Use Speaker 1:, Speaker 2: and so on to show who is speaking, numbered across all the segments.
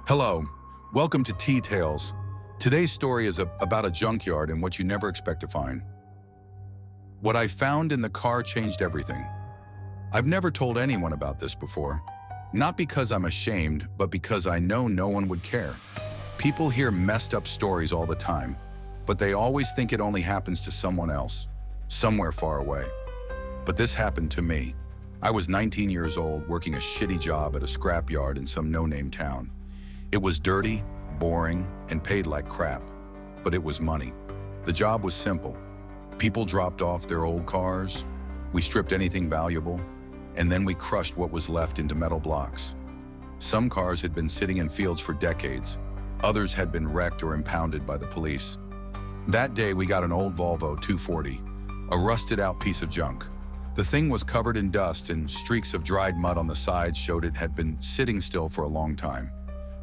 Speaker 1: Hello, welcome to TTales. Today's story is about a junkyard and what you never expect to find. What I found in the car changed everything. I've never told anyone about this before. Not because I'm ashamed, but because I know no one would care. People hear messed up stories all the time, but they always think it only happens to someone else, somewhere far away. But this happened to me. I was 19 years old, working a shitty job at a scrapyard in some no-name town. It was dirty, boring, and paid like crap, but it was money. The job was simple. People dropped off their old cars, we stripped anything valuable, and then we crushed what was left into metal blocks. Some cars had been sitting in fields for decades. Others had been wrecked or impounded by the police. That day, we got an old Volvo 240, a rusted-out piece of junk. The thing was covered in dust, and streaks of dried mud on the sides showed it had been sitting still for a long time.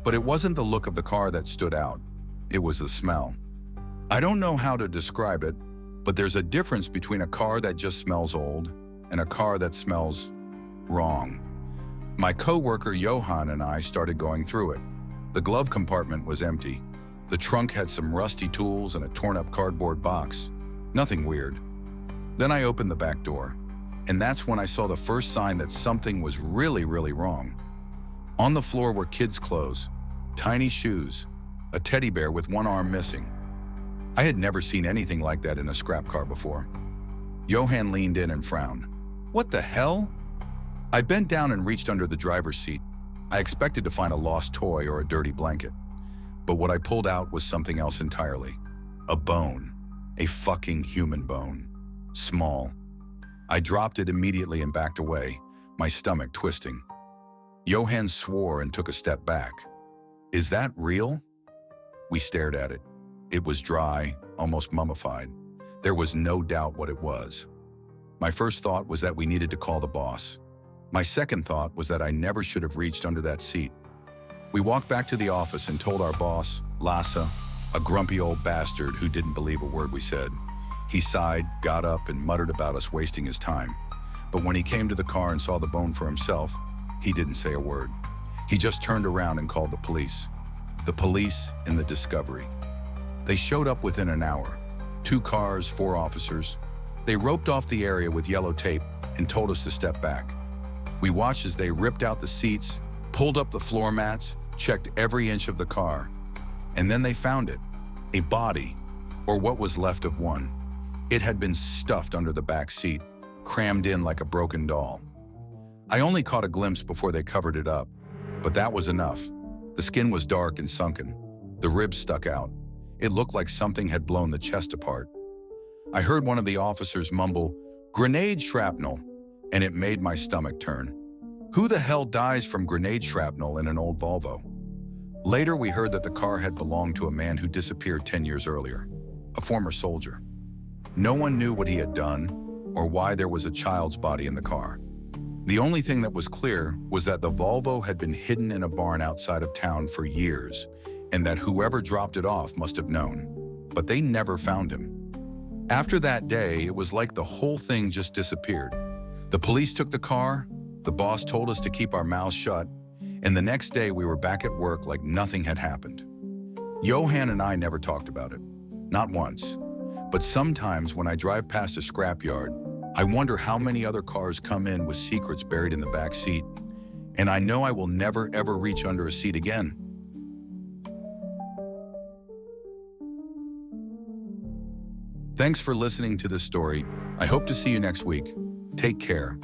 Speaker 1: But it wasn't the look of the car that stood out. It was the smell. I don't know how to describe it, but there's a difference between a car that just smells old and a car that smells wrong. My coworker Johan and I started going through it. The glove compartment was empty. The trunk had some rusty tools and a torn-up cardboard box. Nothing weird. Then I opened the back door, and that's when I saw the first sign that something was really wrong. On the floor were kids' clothes, tiny shoes, a teddy bear with one arm missing. I had never seen anything like that in a scrap car before. Johan leaned in and frowned. What the hell? I bent down and reached under the driver's seat. I expected to find a lost toy or a dirty blanket. But what I pulled out was something else entirely. A bone. A fucking human bone. Small. I dropped it immediately and backed away, my stomach twisting. Johan swore and took a step back. Is that real? We stared at it. It was dry, almost mummified. There was no doubt what it was. My first thought was that we needed to call the boss. My second thought was that I never should have reached under that seat. We walked back to the office and told our boss, Lasse, a grumpy old bastard who didn't believe a word we said. He sighed, got up, and muttered about us wasting his time. But when he came to the car and saw the bone for himself, he didn't say a word. He just turned around and called the police. The police and the discovery. They showed up within an hour. 2 cars, 4 officers. They roped off the area with yellow tape and told us to step back. We watched as they ripped out the seats, pulled up the floor mats, checked every inch of the car. And then they found it. A body, or what was left of one. It had been stuffed under the back seat, crammed in like a broken doll. I only caught a glimpse before they covered it up, but that was enough. The skin was dark and sunken. The ribs stuck out. It looked like something had blown the chest apart. I heard one of the officers mumble, "Grenade shrapnel," and it made my stomach turn. Who the hell dies from grenade shrapnel in an old Volvo? Later, we heard that the car had belonged to a man who disappeared 10 years earlier, a former soldier. No one knew what he had done or why there was a child's body in the car. The only thing that was clear was that the Volvo had been hidden in a barn outside of town for years, and that whoever dropped it off must have known. But they never found him. After that day, it was like the whole thing just disappeared. The police took the car, the boss told us to keep our mouths shut, and the next day we were back at work like nothing had happened. Johan and I never talked about it. Not once. But sometimes when I drive past a scrapyard, I wonder how many other cars come in with secrets buried in the back seat, and I know I will never ever reach under a seat again. Thanks for listening to this story. I hope to see you next week. Take care.